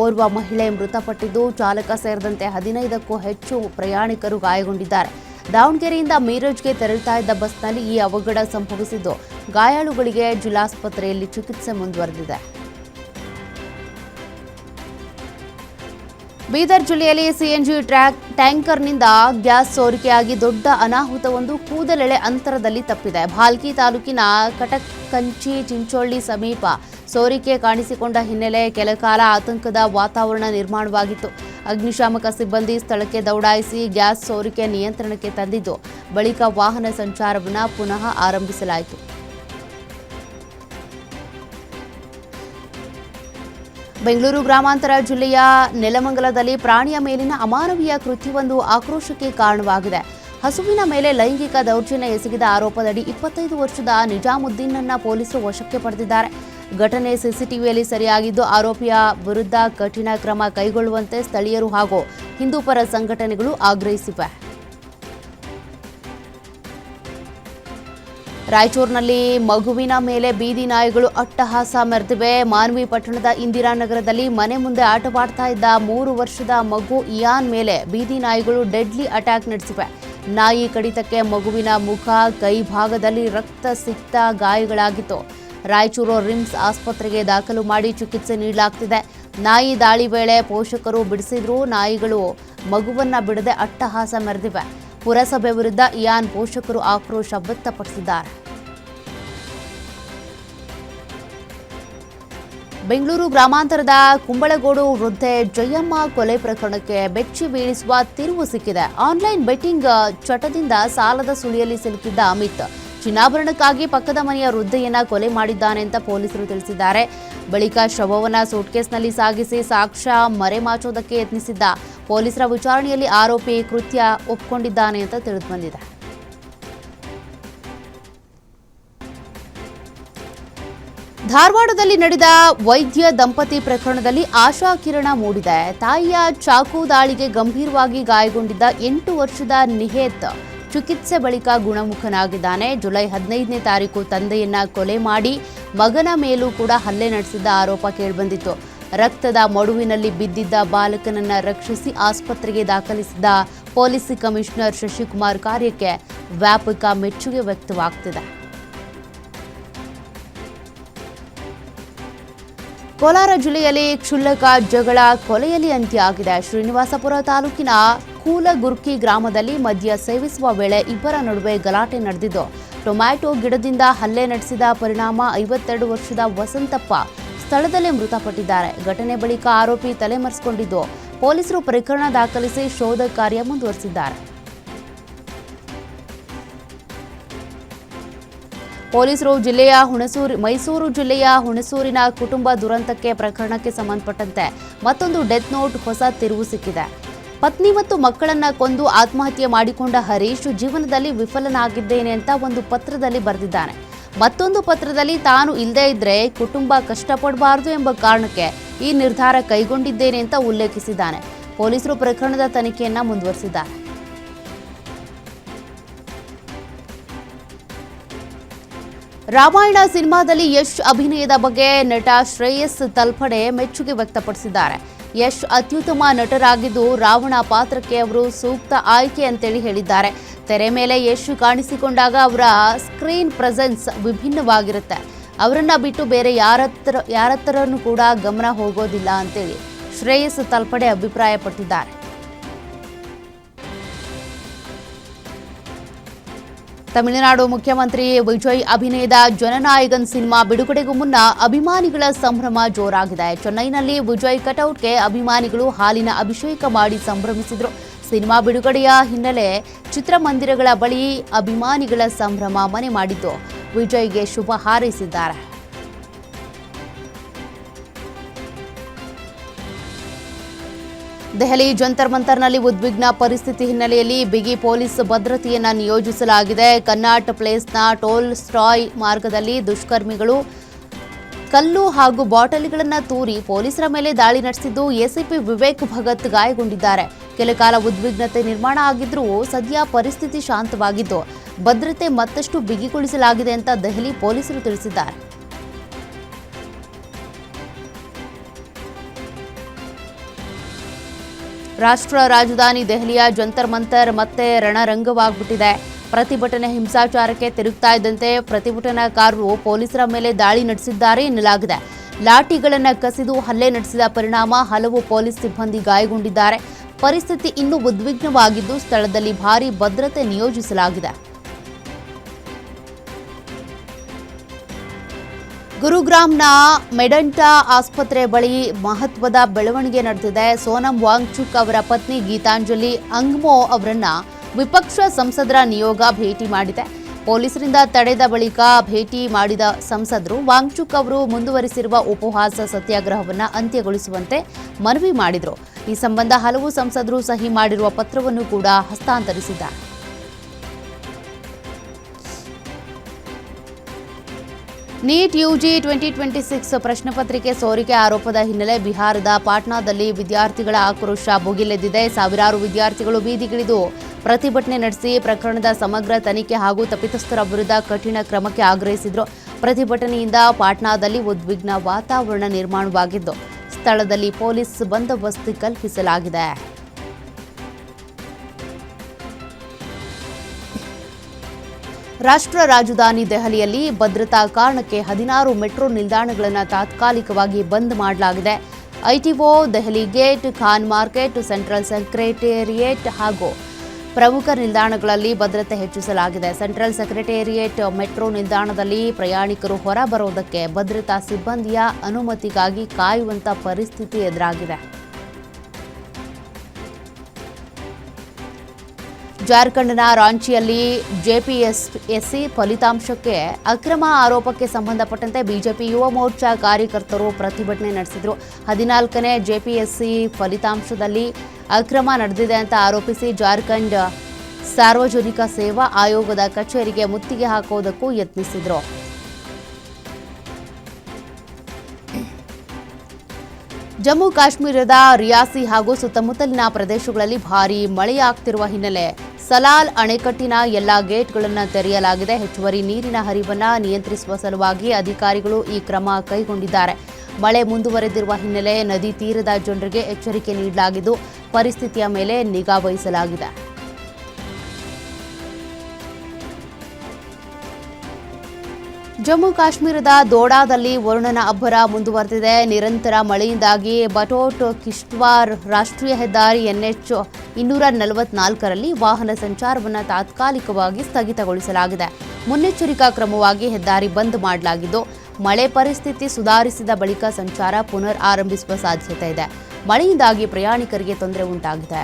ಓರ್ವ ಮಹಿಳೆ ಮೃತಪಟ್ಟಿದ್ದು ಚಾಲಕ ಸೇರಿದಂತೆ 15ಕ್ಕೂ ಹೆಚ್ಚು ಪ್ರಯಾಣಿಕರು ಗಾಯಗೊಂಡಿದ್ದಾರೆ. ದಾವಣಗೆರೆಯಿಂದ ಮೀರಜ್ಗೆ ತೆರಳುತ್ತಾ ಇದ್ದ ಬಸ್ನಲ್ಲಿ ಈ ಅವಘಡ ಸಂಭವಿಸಿದ್ದು ಗಾಯಾಳುಗಳಿಗೆ ಜಿಲ್ಲಾಸ್ಪತ್ರೆಯಲ್ಲಿ ಚಿಕಿತ್ಸೆ ಮುಂದುವರೆದಿದೆ. ಬೀದರ್ ಜಿಲ್ಲೆಯಲ್ಲಿ ಸಿಎನ್ಜಿ ಟ್ಯಾಂಕರ್ನಿಂದ ಗ್ಯಾಸ್ ಸೋರಿಕೆಯಾಗಿ ದೊಡ್ಡ ಅನಾಹುತವೊಂದು ಕೂದಲೆಳೆ ಅಂತರದಲ್ಲಿ ತಪ್ಪಿದೆ. ಭಾಲ್ಕಿ ತಾಲೂಕಿನ ಕಟಕಂಚಿ ಚಿಂಚೋಳಿ ಸಮೀಪ ಸೋರಿಕೆ ಕಾಣಿಸಿಕೊಂಡ ಹಿನ್ನೆಲೆ ಕೆಲಕಾಲ ಆತಂಕದ ವಾತಾವರಣ ನಿರ್ಮಾಣವಾಗಿತ್ತು. ಅಗ್ನಿಶಾಮಕ ಸಿಬ್ಬಂದಿ ಸ್ಥಳಕ್ಕೆ ದೌಡಾಯಿಸಿ ಗ್ಯಾಸ್ ಸೋರಿಕೆ ನಿಯಂತ್ರಣಕ್ಕೆ ತಂದಿದ್ದು ಬಳಿಕ ವಾಹನ ಸಂಚಾರವನ್ನು ಪುನಃ ಆರಂಭಿಸಲಾಯಿತು. ಬೆಂಗಳೂರು ಗ್ರಾಮಾಂತರ ಜಿಲ್ಲೆಯ ನೆಲಮಂಗಲದಲ್ಲಿ ಪ್ರಾಣಿಯ ಮೇಲಿನ ಅಮಾನವೀಯ ಕೃತ್ಯವೊಂದು ಆಕ್ರೋಶಕ್ಕೆ ಕಾರಣವಾಗಿದೆ. ಹಸುವಿನ ಮೇಲೆ ಲೈಂಗಿಕ ದೌರ್ಜನ್ಯ ಎಸಗಿದ ಆರೋಪದಡಿ 25 ವರ್ಷದ ನಿಜಾಮುದ್ದೀನ್ನನ್ನ ಪೊಲೀಸರು ವಶಕ್ಕೆ ಪಡೆದಿದ್ದಾರೆ. ಘಟನೆ ಸಿಸಿಟಿವಿಯಲ್ಲಿ ಸೆರೆಯಾಗಿದ್ದು ಆರೋಪಿಯ ವಿರುದ್ಧ ಕಠಿಣ ಕ್ರಮ ಕೈಗೊಳ್ಳುವಂತೆ ಸ್ಥಳೀಯರು ಹಾಗೂ ಹಿಂದೂಪರ ಸಂಘಟನೆಗಳು ಆಗ್ರಹಿಸಿವೆ. ರಾಯಚೂರಿನಲ್ಲಿ ಮಗುವಿನ ಮೇಲೆ ಬೀದಿ ನಾಯಿಗಳು ಅಟ್ಟಹಾಸ ಮೆರೆದಿವೆ. ಮಾನ್ವಿ ಪಟ್ಟಣದ ಇಂದಿರಾನಗರದಲ್ಲಿ ಮನೆ ಮುಂದೆ ಆಟವಾಡ್ತಾ ಇದ್ದ 3 ವರ್ಷದ ಮಗು ಇಯಾನ್ ಮೇಲೆ ಬೀದಿ ನಾಯಿಗಳು ಡೆಡ್ಲಿ ಅಟ್ಯಾಕ್ ನಡೆಸಿವೆ. ನಾಯಿ ಕಡಿತಕ್ಕೆ ಮಗುವಿನ ಮುಖ, ಕೈ ಭಾಗದಲ್ಲಿ ರಕ್ತ ಸಿಕ್ತ ಗಾಯಗಳಾಗಿತ್ತು. ರಾಯಚೂರು ರಿಮ್ಸ್ ಆಸ್ಪತ್ರೆಗೆ ದಾಖಲು ಮಾಡಿ ಚಿಕಿತ್ಸೆ ನೀಡಲಾಗ್ತಿದೆ. ನಾಯಿ ದಾಳಿ ವೇಳೆ ಪೋಷಕರು ಬಿಡಿಸಿದ್ರು ನಾಯಿಗಳು ಮಗುವನ್ನ ಬಿಡದೆ ಅಟ್ಟಹಾಸ ಮೆರೆದಿವೆ. ಪುರಸಭೆ ವಿರುದ್ಧ ಇಯಾನ್ ಪೋಷಕರು ಆಕ್ರೋಶ ವ್ಯಕ್ತಪಡಿಸಿದ್ದಾರೆ. ಬೆಂಗಳೂರು ಗ್ರಾಮಾಂತರದ ಕುಂಬಳಗೋಡು ವೃದ್ಧೆ ಜಯಮ್ಮ ಕೊಲೆ ಪ್ರಕರಣಕ್ಕೆ ಬೆಚ್ಚಿ ಬೀಳಿಸುವ ತಿರುವು ಸಿಕ್ಕಿದೆ. ಆನ್ಲೈನ್ ಬೆಟ್ಟಿಂಗ್ ಚಟದಿಂದ ಸಾಲದ ಸುಳಿಯಲ್ಲಿ ಸಿಲುಕಿದ್ದ ಅಮಿತ್ ಚಿನ್ನಾಭರಣಕ್ಕಾಗಿ ಪಕ್ಕದ ಮನೆಯ ವೃದ್ಧೆಯನ್ನ ಕೊಲೆ ಮಾಡಿದ್ದಾನೆ ಅಂತ ಪೊಲೀಸರು ತಿಳಿಸಿದ್ದಾರೆ. ಬಳಿಕ ಶವವನ್ನ ಸೂಟ್ಕೇಸ್ನಲ್ಲಿ ಸಾಗಿಸಿ ಸಾಕ್ಷ್ಯ ಮರೆಮಾಚೋದಕ್ಕೆ ಯತ್ನಿಸಿದ್ದ ಪೊಲೀಸರ ವಿಚಾರಣೆಯಲ್ಲಿ ಆರೋಪಿ ಕೃತ್ಯ ಒಪ್ಪಿಕೊಂಡಿದ್ದಾನೆ ಅಂತ ತಿಳಿದುಬಂದಿದೆ. ಧಾರವಾಡದಲ್ಲಿ ನಡೆದ ವೈದ್ಯ ದಂಪತಿ ಪ್ರಕರಣದಲ್ಲಿ ಆಶಾಕಿರಣ ಮೂಡಿದೆ. ತಾಯಿಯ ಚಾಕು ದಾಳಿಗೆ ಗಂಭೀರವಾಗಿ ಗಾಯಗೊಂಡಿದ್ದ 8 ವರ್ಷದ ನಿಹೇತ್ ಚಿಕಿತ್ಸೆ ಬಳಿಕ ಗುಣಮುಖನಾಗಿದ್ದಾನೆ. ಜುಲೈ 15ನೇ ತಾರೀಕು ತಂದೆಯನ್ನ ಕೊಲೆ ಮಾಡಿ ಮಗನ ಮೇಲೂ ಕೂಡ ಹಲ್ಲೆ ನಡೆಸಿದ್ದ ಆರೋಪ ಕೇಳಿಬಂದಿತ್ತು. ರಕ್ತದ ಮಡುವಿನಲ್ಲಿ ಬಿದ್ದಿದ್ದ ಬಾಲಕನನ್ನ ರಕ್ಷಿಸಿ ಆಸ್ಪತ್ರೆಗೆ ದಾಖಲಿಸಿದ್ದ ಪೊಲೀಸ್ ಕಮಿಷನರ್ ಶಶಿಕುಮಾರ್ ಕಾರ್ಯಕ್ಕೆ ವ್ಯಾಪಕ ಮೆಚ್ಚುಗೆ ವ್ಯಕ್ತವಾಗ್ತಿದೆ. ಕೋಲಾರ ಜಿಲ್ಲೆಯಲ್ಲಿ ಕ್ಷುಲ್ಲಕ ಜಗಳ ಕೊಲೆಯಲ್ಲಿ ಅಂತ್ಯ ಆಗಿದೆ. ಶ್ರೀನಿವಾಸಪುರ ತಾಲೂಕಿನ ಕೂಲಗುರ್ಕಿ ಗ್ರಾಮದಲ್ಲಿ ಮದ್ಯ ಸೇವಿಸುವ ವೇಳೆ ಇಬ್ಬರ ನಡುವೆ ಗಲಾಟೆ ನಡೆದಿದ್ದು ಟೊಮ್ಯಾಟೊ ಗಿಡದಿಂದ ಹಲ್ಲೆ ನಡೆಸಿದ ಪರಿಣಾಮ 52 ವರ್ಷದ ವಸಂತಪ್ಪ ಸ್ಥಳದಲ್ಲೇ ಮೃತಪಟ್ಟಿದ್ದಾರೆ. ಘಟನೆ ಬಳಿಕ ಆರೋಪಿ ತಲೆಮರೆಸಿಕೊಂಡಿದ್ದು ಪೊಲೀಸರು ಪ್ರಕರಣ ದಾಖಲಿಸಿ ಶೋಧ ಕಾರ್ಯ ಮುಂದುವರೆಸಿದ್ದಾರೆ. ಪೊಲೀಸರು ಮೈಸೂರು ಜಿಲ್ಲೆಯ ಹುಣಸೂರಿನ ಕುಟುಂಬ ದುರಂತಕ್ಕೆ ಪ್ರಕರಣಕ್ಕೆ ಸಂಬಂಧಪಟ್ಟಂತೆ ಮತ್ತೊಂದು ಡೆತ್ ನೋಟ್ ಹೊಸ ತಿರುವು ಸಿಕ್ಕಿದೆ. ಪತ್ನಿ ಮತ್ತು ಮಕ್ಕಳನ್ನ ಕೊಂದು ಆತ್ಮಹತ್ಯೆ ಮಾಡಿಕೊಂಡ ಹರೀಶ್ ಜೀವನದಲ್ಲಿ ವಿಫಲನಾಗಿದ್ದೇನೆ ಅಂತ ಒಂದು ಪತ್ರದಲ್ಲಿ ಬರೆದಿದ್ದಾನೆ. ಮತ್ತೊಂದು ಪತ್ರದಲ್ಲಿ ತಾನು ಇಲ್ಲದೇ ಇದ್ರೆ ಕುಟುಂಬ ಕಷ್ಟಪಡಬಾರದು ಎಂಬ ಕಾರಣಕ್ಕೆ ಈ ನಿರ್ಧಾರ ಕೈಗೊಂಡಿದ್ದೇನೆ ಅಂತ ಉಲ್ಲೇಖಿಸಿದ್ದಾನೆ. ಪೊಲೀಸರು ಪ್ರಕರಣದ ತನಿಖೆಯನ್ನ ಮುಂದುವರಿಸಿದ್ದಾರೆ. ರಾಮಾಯಣ ಸಿನಿಮಾದಲ್ಲಿ ಯಶ್ ಅಭಿನಯದ ಬಗ್ಗೆ ನಟ ಶ್ರೇಯಸ್ ತಲ್ಪಡೆ ಮೆಚ್ಚುಗೆ ವ್ಯಕ್ತಪಡಿಸಿದ್ದಾರೆ. ಯಶ್ ಅತ್ಯುತ್ತಮ ನಟರಾಗಿದ್ದು ರಾವಣ ಪಾತ್ರಕ್ಕೆ ಅವರು ಸೂಕ್ತ ಆಯ್ಕೆ ಅಂತೇಳಿ ಹೇಳಿದ್ದಾರೆ. ತೆರೆ ಮೇಲೆ ಯಶ್ ಕಾಣಿಸಿಕೊಂಡಾಗ ಅವರ ಸ್ಕ್ರೀನ್ ಪ್ರೆಸೆನ್ಸ್ ವಿಭಿನ್ನವಾಗಿರುತ್ತೆ. ಅವರನ್ನ ಬಿಟ್ಟು ಬೇರೆ ಯಾರತ್ರನೂ ಕೂಡ ಗಮನ ಹೋಗೋದಿಲ್ಲ ಅಂತೇಳಿ ಶ್ರೇಯಸ್ ತಲ್ಪಡೆ ಅಭಿಪ್ರಾಯಪಟ್ಟಿದ್ದಾರೆ. ತಮಿಳುನಾಡು ಮುಖ್ಯಮಂತ್ರಿ ವಿಜಯ್ ಅಭಿನಯದ ಜನನಾಯಕನ್ ಸಿನಿಮಾ ಬಿಡುಗಡೆಗೂ ಮುನ್ನ ಅಭಿಮಾನಿಗಳ ಸಂಭ್ರಮ ಜೋರಾಗಿದೆ. ಚೆನ್ನೈನಲ್ಲಿ ವಿಜಯ್ ಕಟೌಟ್ಗೆ ಅಭಿಮಾನಿಗಳು ಹಾಲಿನ ಅಭಿಷೇಕ ಮಾಡಿ ಸಂಭ್ರಮಿಸಿದರು. ಸಿನಿಮಾ ಬಿಡುಗಡೆಯ ಹಿನ್ನೆಲೆ ಚಿತ್ರಮಂದಿರಗಳ ಬಳಿ ಅಭಿಮಾನಿಗಳ ಸಂಭ್ರಮ ಮನೆ ಮಾಡಿದ್ದು ವಿಜಯ್ಗೆ ಶುಭ ಹಾರೈಸಿದ್ದಾರೆ. ದೆಹಲಿ ಜಂತರ್ ಮಂತರ್ನಲ್ಲಿ ಉದ್ವಿಗ್ನ ಪರಿಸ್ಥಿತಿ ಹಿನ್ನೆಲೆಯಲ್ಲಿ ಬಿಗಿ ಪೊಲೀಸ್ ಭದ್ರತೆಯನ್ನು ನಿಯೋಜಿಸಲಾಗಿದೆ. ಕನ್ನಾಟ್ ಪ್ಲೇಸ್ನ ಟೋಲ್ ಸ್ಟಾಯ್ ಮಾರ್ಗದಲ್ಲಿ ದುಷ್ಕರ್ಮಿಗಳು ಕಲ್ಲು ಹಾಗೂ ಬಾಟಲಿಗಳನ್ನು ತೂರಿ ಪೊಲೀಸರ ಮೇಲೆ ದಾಳಿ ನಡೆಸಿದ್ದು ಎಸಿಪಿ ವಿವೇಕ್ ಭಗತ್ ಗಾಯಗೊಂಡಿದ್ದಾರೆ. ಕೆಲಕಾಲ ಉದ್ವಿಗ್ನತೆ ನಿರ್ಮಾಣ ಆಗಿದ್ರೂ ಸದ್ಯ ಪರಿಸ್ಥಿತಿ ಶಾಂತವಾಗಿದ್ದು ಭದ್ರತೆ ಮತ್ತಷ್ಟು ಬಿಗಿಗೊಳಿಸಲಾಗಿದೆ ಅಂತ ದೆಹಲಿ ಪೊಲೀಸರು ತಿಳಿಸಿದ್ದಾರೆ. ರಾಷ್ಟ್ರ ರಾಜಧಾನಿ ದೆಹಲಿಯ ಜಂತರ್ ಮಂತರ್ ಮತ್ತೆ ರಣರಂಗವಾಗ್ಬಿಟ್ಟಿದೆ. ಪ್ರತಿಭಟನೆ ಹಿಂಸಾಚಾರಕ್ಕೆ ತಿರುಗ್ತಾ ಇದ್ದಂತೆ ಪ್ರತಿಭಟನಾಕಾರರು ಪೊಲೀಸರ ಮೇಲೆ ದಾಳಿ ನಡೆಸಿದ್ದಾರೆ ಎನ್ನಲಾಗಿದೆ. ಲಾಠಿಗಳನ್ನು ಕಸಿದು ಹಲ್ಲೆ ನಡೆಸಿದ ಪರಿಣಾಮ ಹಲವು ಪೊಲೀಸ್ ಸಿಬ್ಬಂದಿ ಗಾಯಗೊಂಡಿದ್ದಾರೆ. ಪರಿಸ್ಥಿತಿ ಇನ್ನೂ ಉದ್ವಿಗ್ನವಾಗಿದ್ದು ಸ್ಥಳದಲ್ಲಿ ಭಾರೀ ಭದ್ರತೆ ನಿಯೋಜಿಸಲಾಗಿದೆ. ಗುರುಗ್ರಾಮ್ನ ಮೆಡಂಟಾ ಆಸ್ಪತ್ರೆ ಬಳಿ ಮಹತ್ವದ ಬೆಳವಣಿಗೆ ನಡೆದಿದೆ. ಸೋನಂ ವಾಂಗ್ಚುಕ್ ಅವರ ಪತ್ನಿ ಗೀತಾಂಜಲಿ ಅಂಗ್ಮೋ ಅವರನ್ನ ವಿಪಕ್ಷ ಸಂಸದರ ನಿಯೋಗ ಭೇಟಿ ಮಾಡಿದೆ. ಪೊಲೀಸರಿಂದ ತಡೆದ ಬಳಿಕ ಭೇಟಿ ಮಾಡಿದ ಸಂಸದರು ವಾಂಗ್ಚುಕ್ ಅವರು ಮುಂದುವರಿಸಿರುವ ಉಪವಾಸ ಸತ್ಯಾಗ್ರಹವನ್ನು ಅಂತ್ಯಗೊಳಿಸುವಂತೆ ಮನವಿ ಮಾಡಿದರು. ಈ ಸಂಬಂಧ ಹಲವು ಸಂಸದರು ಸಹಿ ಮಾಡಿರುವ ಪತ್ರವನ್ನು ಕೂಡ ಹಸ್ತಾಂತರಿಸಿದ್ದಾರೆ. ನೀಟ್ ಯುಜಿ 2026 ಪ್ರಶ್ನೆ ಪತ್ರಿಕೆ ಸೋರಿಕೆ ಆರೋಪದ ಹಿನ್ನೆಲೆ ಬಿಹಾರದ ಪಾಟ್ನಾದಲ್ಲಿ ವಿದ್ಯಾರ್ಥಿಗಳ ಆಕ್ರೋಶ ಭುಗಿಲೆದ್ದಿದೆ. ಸಾವಿರಾರು ವಿದ್ಯಾರ್ಥಿಗಳು ಬೀದಿಗಿಳಿದು ಪ್ರತಿಭಟನೆ ನಡೆಸಿ ಪ್ರಕರಣದ ಸಮಗ್ರ ತನಿಖೆ ಹಾಗೂ ತಪ್ಪಿತಸ್ಥರ ವಿರುದ್ಧ ಕಠಿಣ ಕ್ರಮಕ್ಕೆ ಆಗ್ರಹಿಸಿದರು. ಪ್ರತಿಭಟನೆಯಿಂದ ಪಾಟ್ನಾದಲ್ಲಿ ಉದ್ವಿಗ್ನ ವಾತಾವರಣ ನಿರ್ಮಾಣವಾಗಿದ್ದು ಸ್ಥಳದಲ್ಲಿ ಪೊಲೀಸ್ ಬಂದೋಬಸ್ತ್ ಕಲ್ಪಿಸಲಾಗಿದೆ. ರಾಷ್ಟ್ರ ರಾಜಧಾನಿ ದೆಹಲಿಯಲ್ಲಿ ಭದ್ರತಾ ಕಾರಣಕ್ಕೆ 16 ಮೆಟ್ರೋ ನಿಲ್ದಾಣಗಳನ್ನು ತಾತ್ಕಾಲಿಕವಾಗಿ ಬಂದ್ ಮಾಡಲಾಗಿದೆ. ITO, Delhi Gate, Khan Market, Central Secretariat ಹಾಗೂ ಪ್ರಮುಖ ನಿಲ್ದಾಣಗಳಲ್ಲಿ ಭದ್ರತೆ ಹೆಚ್ಚಿಸಲಾಗಿದೆ. ಸೆಂಟ್ರಲ್ ಸೆಕ್ರೆಟೇರಿಯೇಟ್ ಮೆಟ್ರೋ ನಿಲ್ದಾಣದಲ್ಲಿ ಪ್ರಯಾಣಿಕರು ಹೊರ ಬರೋದಕ್ಕೆ ಭದ್ರತಾ ಸಿಬ್ಬಂದಿಯ ಅನುಮತಿಗಾಗಿ ಕಾಯುವಂತ ಪರಿಸ್ಥಿತಿ ಎದುರಾಗಿದೆ. ಜಾರ್ಖಂಡ್ನ ರಾಂಚಿಯಲ್ಲಿ ಜೆಪಿಎಸ್ಸಿ ಫಲಿತಾಂಶಕ್ಕೆ ಅಕ್ರಮ ಆರೋಪಕ್ಕೆ ಸಂಬಂಧಪಟ್ಟಂತೆ ಬಿಜೆಪಿ ಯುವ ಮೋರ್ಚಾ ಕಾರ್ಯಕರ್ತರು ಪ್ರತಿಭಟನೆ ನಡೆಸಿದರು. 14ನೇ ಜೆಪಿಎಸ್ಸಿ ಫಲಿತಾಂಶದಲ್ಲಿ ಅಕ್ರಮ ನಡೆದಿದೆ ಅಂತ ಆರೋಪಿಸಿ ಜಾರ್ಖಂಡ್ ಸಾರ್ವಜನಿಕ ಸೇವಾ ಆಯೋಗದ ಕಚೇರಿಗೆ ಮುತ್ತಿಗೆ ಹಾಕೋದಕ್ಕೂ ಯತ್ನಿಸಿದರು. ಜಮ್ಮು ಕಾಶ್ಮೀರದ ರಿಯಾಸಿ ಹಾಗೂ ಸುತ್ತಮುತ್ತಲಿನ ಪ್ರದೇಶಗಳಲ್ಲಿ ಭಾರೀ ಮಳೆಯಾಗ್ತಿರುವ ಹಿನ್ನೆಲೆ ಸಲಾಲ್ ಅಣೆಕಟ್ಟಿನ ಎಲ್ಲಾ ಗೇಟ್ಗಳನ್ನು ತೆರೆಯಲಾಗಿದೆ. ಹೆಚ್ಚುವರಿ ನೀರಿನ ಹರಿವನ್ನು ನಿಯಂತ್ರಿಸುವ ಸಲುವಾಗಿ ಅಧಿಕಾರಿಗಳು ಈ ಕ್ರಮ ಕೈಗೊಂಡಿದ್ದಾರೆ. ಮಳೆ ಮುಂದುವರೆದಿರುವ ಹಿನ್ನೆಲೆ ನದಿ ತೀರದ ಜನರಿಗೆ ಎಚ್ಚರಿಕೆ ನೀಡಲಾಗಿದ್ದು ಪರಿಸ್ಥಿತಿಯ ಮೇಲೆ ನಿಗಾ ವಹಿಸಲಾಗಿದೆ. ಜಮ್ಮು ಕಾಶ್ಮೀರದ ದೋಡಾದಲ್ಲಿ ವರುಣನ ಅಬ್ಬರ ಮುಂದುವರೆದಿದೆ. ನಿರಂತರ ಮಳೆಯಿಂದಾಗಿ ಬಟೋಟ್ ಕಿಶ್ತ್ವಾರ್ ರಾಷ್ಟ್ರೀಯ ಹೆದ್ದಾರಿ NH 244ರಲ್ಲಿ ವಾಹನ ಸಂಚಾರವನ್ನು ತಾತ್ಕಾಲಿಕವಾಗಿ ಸ್ಥಗಿತಗೊಳಿಸಲಾಗಿದೆ. ಮುನ್ನೆಚ್ಚರಿಕಾ ಕ್ರಮವಾಗಿ ಹೆದ್ದಾರಿ ಬಂದ್ ಮಾಡಲಾಗಿದ್ದು ಮಳೆ ಪರಿಸ್ಥಿತಿ ಸುಧಾರಿಸಿದ ಬಳಿಕ ಸಂಚಾರ ಪುನರ್ ಆರಂಭಿಸುವ ಸಾಧ್ಯತೆ ಇದೆ. ಮಳೆಯಿಂದಾಗಿ ಪ್ರಯಾಣಿಕರಿಗೆ ತೊಂದರೆ ಉಂಟಾಗಿದೆ.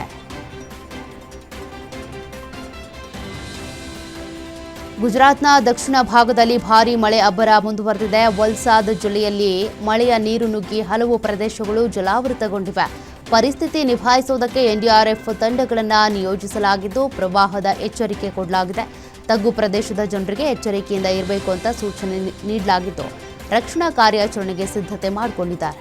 ಗುಜರಾತ್ನ ದಕ್ಷಿಣ ಭಾಗದಲ್ಲಿ ಭಾರೀ ಮಳೆ ಅಬ್ಬರ ಮುಂದುವರೆದಿದೆ. ವಲ್ಸಾದ್ ಜಿಲ್ಲೆಯಲ್ಲಿ ಮಳೆಯ ನೀರು ನುಗ್ಗಿ ಹಲವು ಪ್ರದೇಶಗಳು ಜಲಾವೃತಗೊಂಡಿವೆ. ಪರಿಸ್ಥಿತಿ ನಿಭಾಯಿಸುವುದಕ್ಕೆ NDRF ತಂಡಗಳನ್ನು ನಿಯೋಜಿಸಲಾಗಿದ್ದು ಪ್ರವಾಹದ ಎಚ್ಚರಿಕೆ ಕೊಡಲಾಗಿದೆ. ತಗ್ಗು ಪ್ರದೇಶದ ಜನರಿಗೆ ಎಚ್ಚರಿಕೆಯಿಂದ ಇರಬೇಕು ಅಂತ ಸೂಚನೆ ನೀಡಲಾಗಿದ್ದು ರಕ್ಷಣಾ ಕಾರ್ಯಾಚರಣೆಗೆ ಸಿದ್ಧತೆ ಮಾಡಿಕೊಂಡಿದ್ದಾರೆ.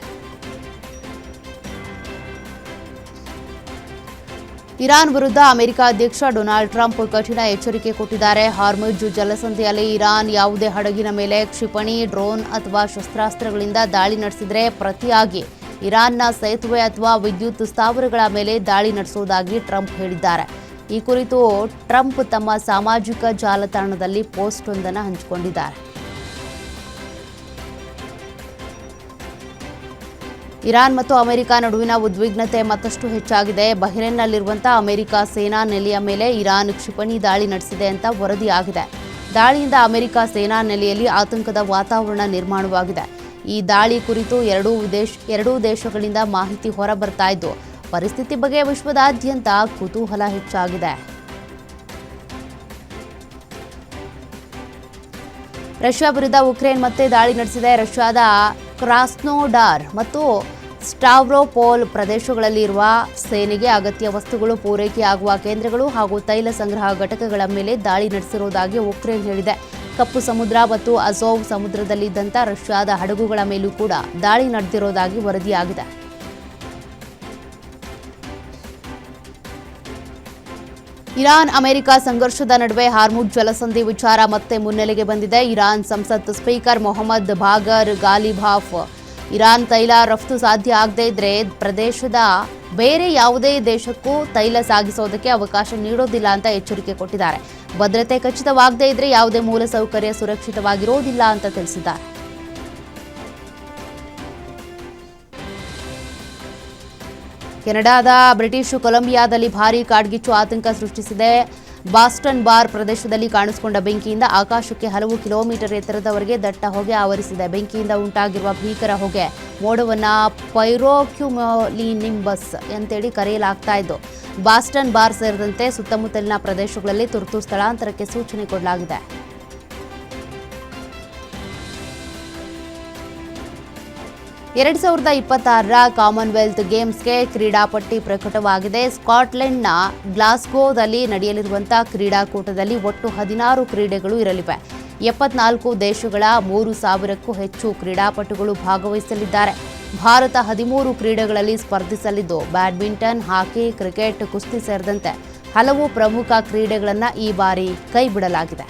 ಇರಾನ್ ವಿರುದ್ಧ ಅಮೆರಿಕ ಅಧ್ಯಕ್ಷ ಡೊನಾಲ್ಡ್ ಟ್ರಂಪ್ ಕಠಿಣ ಎಚ್ಚರಿಕೆ ಕೊಟ್ಟಿದ್ದಾರೆ. ಹಾರ್ಮುಜ್ ಜಲಸಂಧಿಯಲ್ಲಿ ಇರಾನ್ ಯಾವುದೇ ಹಡಗಿನ ಮೇಲೆ ಕ್ಷಿಪಣಿ, ಡ್ರೋನ್ ಅಥವಾ ಶಸ್ತ್ರಾಸ್ತ್ರಗಳಿಂದ ದಾಳಿ ನಡೆಸಿದರೆ ಪ್ರತಿಯಾಗಿ ಇರಾನ್ನ ಸೇತುವೆ ಅಥವಾ ವಿದ್ಯುತ್ ಸ್ಥಾವರಗಳ ಮೇಲೆ ದಾಳಿ ನಡೆಸುವುದಾಗಿ ಟ್ರಂಪ್ ಹೇಳಿದ್ದಾರೆ. ಈ ಕುರಿತು ಟ್ರಂಪ್ ತಮ್ಮ ಸಾಮಾಜಿಕ ಜಾಲತಾಣದಲ್ಲಿ ಪೋಸ್ಟ್ ಒಂದನ್ನು ಹಂಚಿಕೊಂಡಿದ್ದಾರೆ. ಇರಾನ್ ಮತ್ತು ಅಮೆರಿಕ ನಡುವಿನ ಉದ್ವಿಗ್ನತೆ ಮತ್ತಷ್ಟು ಹೆಚ್ಚಾಗಿದೆ. ಬಹ್ರೇನ್ನಲ್ಲಿರುವಂತಹ ಅಮೆರಿಕ ಸೇನಾ ನೆಲೆಯ ಮೇಲೆ ಇರಾನ್ ಕ್ಷಿಪಣಿ ದಾಳಿ ನಡೆಸಿದೆ ಅಂತ ವರದಿಯಾಗಿದೆ. ದಾಳಿಯಿಂದ ಅಮೆರಿಕ ಸೇನಾ ನೆಲೆಯಲ್ಲಿ ಆತಂಕದ ವಾತಾವರಣ ನಿರ್ಮಾಣವಾಗಿದೆ. ಈ ದಾಳಿ ಕುರಿತು ಎರಡೂ ದೇಶಗಳಿಂದ ಮಾಹಿತಿ ಹೊರಬರ್ತಾ ಇದ್ದು ಪರಿಸ್ಥಿತಿ ಬಗ್ಗೆ ವಿಶ್ವದಾದ್ಯಂತ ಕುತೂಹಲ ಹೆಚ್ಚಾಗಿದೆ. ರಷ್ಯಾ ವಿರುದ್ಧ ಉಕ್ರೇನ್ ಮತ್ತೆ ದಾಳಿ ನಡೆಸಿದೆ. ರಷ್ಯಾದ ಕ್ರಾಸ್ನೋಡಾರ್ ಮತ್ತು ಸ್ಟಾವ್ರೋಪೋಲ್ ಪ್ರದೇಶಗಳಲ್ಲಿರುವ ಸೇನೆಗೆ ಅಗತ್ಯ ವಸ್ತುಗಳು ಪೂರೈಕೆಯಾಗುವ ಕೇಂದ್ರಗಳು ಹಾಗೂ ತೈಲ ಸಂಗ್ರಹ ಘಟಕಗಳ ಮೇಲೆ ದಾಳಿ ನಡೆಸಿರುವುದಾಗಿ ಉಕ್ರೇನ್ ಹೇಳಿದೆ. ಕಪ್ಪು ಸಮುದ್ರ ಮತ್ತು ಅಜೋವ್ ಸಮುದ್ರದಲ್ಲಿದ್ದಂಥ ರಷ್ಯಾದ ಹಡಗುಗಳ ಮೇಲೂ ಕೂಡ ದಾಳಿ ನಡೆದಿರುವುದಾಗಿ ವರದಿಯಾಗಿದೆ. ಇರಾನ್ ಅಮೆರಿಕ ಸಂಘರ್ಷದ ನಡುವೆ ಹಾರ್ಮುಜ್ ಜಲಸಂಧಿ ವಿಚಾರ ಮತ್ತೆ ಮುನ್ನೆಲೆಗೆ ಬಂದಿದೆ. ಇರಾನ್ ಸಂಸತ್ ಸ್ಪೀಕರ್ ಮೊಹಮ್ಮದ್ ಬಾಗರ್ ಗಾಲಿಬಾಫ್ ಇರಾನ್ ತೈಲ ರಫ್ತು ಸಾಧ್ಯ ಆಗದೇ ಇದ್ರೆ ಪ್ರದೇಶದ ಬೇರೆ ಯಾವುದೇ ದೇಶಕ್ಕೂ ತೈಲ ಸಾಗಿಸೋದಕ್ಕೆ ಅವಕಾಶ ನೀಡೋದಿಲ್ಲ ಅಂತ ಎಚ್ಚರಿಕೆ ಕೊಟ್ಟಿದ್ದಾರೆ. ಭದ್ರತೆ ಖಚಿತವಾಗದೇ ಇದ್ರೆ ಯಾವುದೇ ಮೂಲಸೌಕರ್ಯ ಸುರಕ್ಷಿತವಾಗಿರೋದಿಲ್ಲ ಅಂತ ತಿಳಿಸಿದ್ದಾರೆ. ಕೆನಡಾದ ಬ್ರಿಟಿಷ್ ಕೊಲಂಬಿಯಾದಲ್ಲಿ ಭಾರೀ ಕಾಡ್ಗಿಚ್ಚು ಆತಂಕ ಸೃಷ್ಟಿಸಿದೆ. ಬಾಸ್ಟನ್ ಬಾರ್ ಪ್ರದೇಶದಲ್ಲಿ ಕಾಣಿಸಿಕೊಂಡ ಬೆಂಕಿಯಿಂದ ಆಕಾಶಕ್ಕೆ ಹಲವು ಕಿಲೋಮೀಟರ್ ಎತ್ತರದವರೆಗೆ ದಟ್ಟ ಹೊಗೆ ಆವರಿಸಿದೆ. ಬೆಂಕಿಯಿಂದ ಉಂಟಾಗಿರುವ ಭೀಕರ ಹೊಗೆ ಮೋಡವನ್ನು ಪೈರೋಕ್ಯುಮೊಲಿನಿಂಬಸ್ ಅಂತೇಳಿ ಕರೆಯಲಾಗ್ತಾ ಇದ್ದು ಬಾಸ್ಟನ್ ಬಾರ್ ಸೇರಿದಂತೆ ಸುತ್ತಮುತ್ತಲಿನ ಪ್ರದೇಶಗಳಲ್ಲಿ ತುರ್ತು ಸ್ಥಳಾಂತರಕ್ಕೆ ಸೂಚನೆ ಕೊಡಲಾಗಿದೆ. ಎರಡು 2026ರ ಕಾಮನ್ವೆಲ್ತ್ ಗೇಮ್ಸ್ಗೆ ಕ್ರೀಡಾಪಟ್ಟಿ ಪ್ರಕಟವಾಗಿದೆ. ಸ್ಕಾಟ್ಲೆಂಡ್ನ ಗ್ಲಾಸ್ಗೋದಲ್ಲಿ ನಡೆಯಲಿರುವಂತಹ ಕ್ರೀಡಾಕೂಟದಲ್ಲಿ ಒಟ್ಟು 16 ಕ್ರೀಡೆಗಳು ಇರಲಿವೆ. 74 ದೇಶಗಳ 3,000ಕ್ಕೂ ಹೆಚ್ಚು ಕ್ರೀಡಾಪಟುಗಳು ಭಾಗವಹಿಸಲಿದ್ದಾರೆ. ಭಾರತ 13 ಕ್ರೀಡೆಗಳಲ್ಲಿ ಸ್ಪರ್ಧಿಸಲಿದ್ದು ಬ್ಯಾಡ್ಮಿಂಟನ್, ಹಾಕಿ, ಕ್ರಿಕೆಟ್, ಕುಸ್ತಿ ಸೇರಿದಂತೆ ಹಲವು ಪ್ರಮುಖ ಕ್ರೀಡೆಗಳನ್ನು ಈ ಬಾರಿ ಕೈಬಿಡಲಾಗಿದೆ.